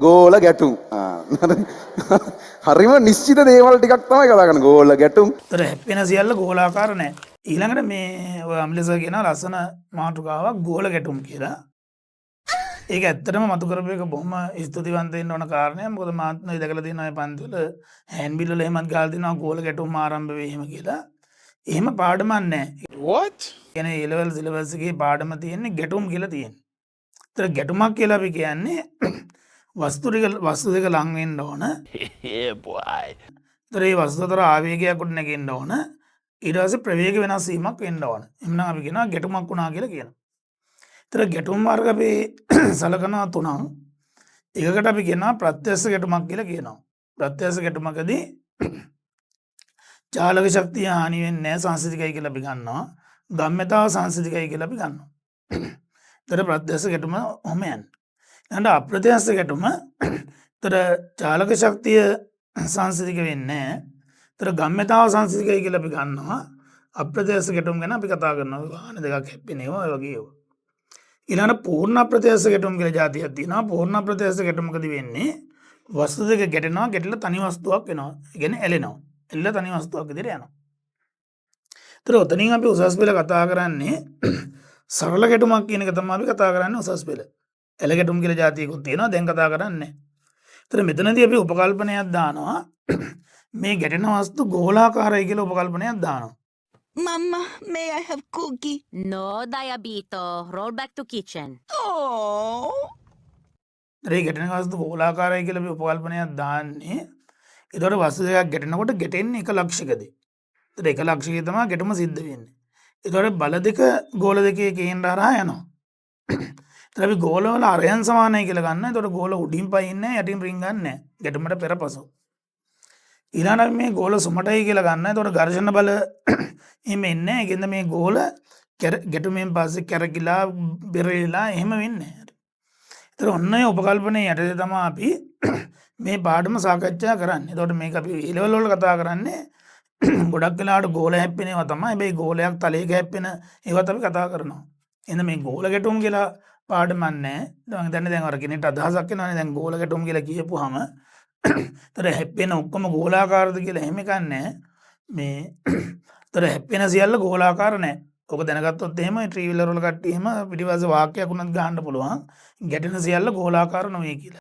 ගෝල ගැටුම්. හරිම නිශ්චිත දේවල් ටිකක් තමයි කතා කරන්නේ. ගෝල ගැටුම්. ඒතර හැප්පෙන සියල්ල ගෝලාකාර නැහැ. ඊළඟට මේ ඔය අම්ලසර් කියන ලස්සන මාතෘකාවක් ගෝල ගැටුම් කියලා. ඒක ඇත්තටම මතු කරපු එක බොහොම ස්තුතිවන්ත වෙන්න ඕන කාරණයක්. මොකද මාත් දැකලා තියෙනවා මේ පන්තිවල හෑන්ඩ්බිල් වල එහෙමත් ගාලා තියෙනවා ගෝල ගැටුම් ආරම්භ වෙයි එහෙම කියලා. එහෙම පාඩමක් නැහැ. What? කියන්නේ A level syllabus එකේ පාඩම තියෙන්නේ ගැටුම් කියලා තියෙන්නේ. ඒතර ගැටුමක් කියලා අපි කියන්නේ වස්තු දෙක ලං වෙන්න ඕන. Yeah, boy. ඒතර මේ වස්තු අතර ආවේගයක් ගොඩ නැගෙන්න ඕන. ඊට පස්සේ ප්‍රවේග වෙනස් වීමක් වෙන්න ඕන. එhmenan අපි කියනවා ගැටුමක් වුණා කියලා කියනවා. ඒතර ගැටුම් වර්ග අපි සලකනවා තුනක්. එකකට අපි කියනවා ප්‍රත්‍යක්ෂ ගැටුමක් කියලා කියනවා. ප්‍රත්‍යක්ෂ ගැටුමකදී චාලක ශක්තිය හානි වෙන්නේ නැහැ සංසිඳිකයි කියලා අපි ගන්නවා. ගම්‍යතාව සංසිඳිකයි කියලා අපි ගන්නවා. ඒතර ප්‍රත්‍යක්ෂ ගැටුම ඔහම යන්නේ. ඊළඟට අප්‍රත්‍යක්ෂ ගැටුම ඒතර චාලක ශක්තිය සංසිඳික වෙන්නේ නැහැ. ඒතර ගම්‍යතාව සංසිඳිකයි කියලා අපි ගන්නවා. අප්‍රත්‍යක්ෂ ගැටුම් ගැන අපි කතා කරනවා. වාහන දෙකක් හැප්පෙනවා ඔය වගේ ඒවා. ඊළඟට පූර්ණ අප්‍රත්‍යක්ෂ ගැටුම් කියලා જાතියක් තියෙනවා. පූර්ණ අප්‍රත්‍යක්ෂ ගැටුමකදී වෙන්නේ වස්තු දෙක ගැටෙනවා ගැටලා තනි වස්තුවක් වෙනවා. ඒ කියන්නේ ඇලෙනවා. එල්ල තනි වස්තුවක් විදිහට යනවා. ඒතර ඔතනින් අපි උසස් පෙළ කතා කරන්නේ සරල ගැටුමක් කියන එක තමයි අපි කතා කරන්නේ උසස් පෙළ. එළ ගැටුම් කියලා જાතියකුත් තියෙනවා දැන් කතා කරන්නේ. ඒතර මෙතනදී අපි උපකල්පනයක් දානවා. මේ ගැටෙන වස්තු ගෝලාකාරයි කියලා උපකල්පනයක් දානවා. Mama, may I have cookie? No, Diabito. Roll back to kitchen. Oh. ඒ ගැටෙන වස්තු ගෝලාකාරයි කියලා අපි උපකල්පනයක් දාන්නේ. ඒතකොට වස්තු දෙකක් ගැටෙනකොට ගැටෙන්නේ එක ලක්ෂයකදී. ඒතර එක ලක්ෂයකේ තමයි ගැටුම සිද්ධ වෙන්නේ. ඒතකොට බල දෙක ගෝල දෙකේ කේන්ද්‍ර හරහා යනවා. ඒතර අපි ගෝල වල අරයන් සමානයි කියලා ගන්න. ඒතකොට ගෝල උඩින් පයින්නේ යටින් රින් ගන්නෑ. ගැටුමට පෙරපසු. ඊළඟට මේ ගෝල සුමටයි කියලා ගන්න. ඒතකොට ඝර්ෂණ බල එහෙම එන්නේ නැහැ. ඒකෙන්ද මේ ගෝල ගැටුමෙන් පස්සේ කැරකිලා බෙරෙලා එහෙම වෙන්නේ නැහැ. ඒතර ඔන්න ඔය උපකල්පනයේ යටතේ තමයි අපි මේ පාඩම සාකච්ඡා කරන්නේ. එතකොට මේක අපි A level වල කතා කරන්නේ ගොඩක් වෙලාවට ගෝල හැප්පෙන ඒවා තමයි. හැබැයි ගෝලයක් තලයක හැප්පෙන ඒවත් අපි කතා කරනවා. එහෙනම් මේ ගෝල ගැටුම් කියලා පාඩමක් නැහැ. මම හිතන්නේ දැන් අර කෙනෙක්ට අදහසක් එනවානේ දැන් ගෝල ගැටුම් කියලා කියපුවාම ඒතර හැප්පෙන ඔක්කොම ගෝලාකාරද කියලා එහෙම එකක් නැහැ. මේ ඒතර හැප්පෙන සියල්ල ගෝලාකාර නැහැ. ඔක දැනගත්තොත් එහෙම ට්‍රිවිලර් වල කට්ටිය එහෙම පිටිපස්සේ වාක්‍යයක් උනත් ගහන්න පුළුවන්. ගැටෙන සියල්ල ගෝලාකාර නෙවෙයි කියලා.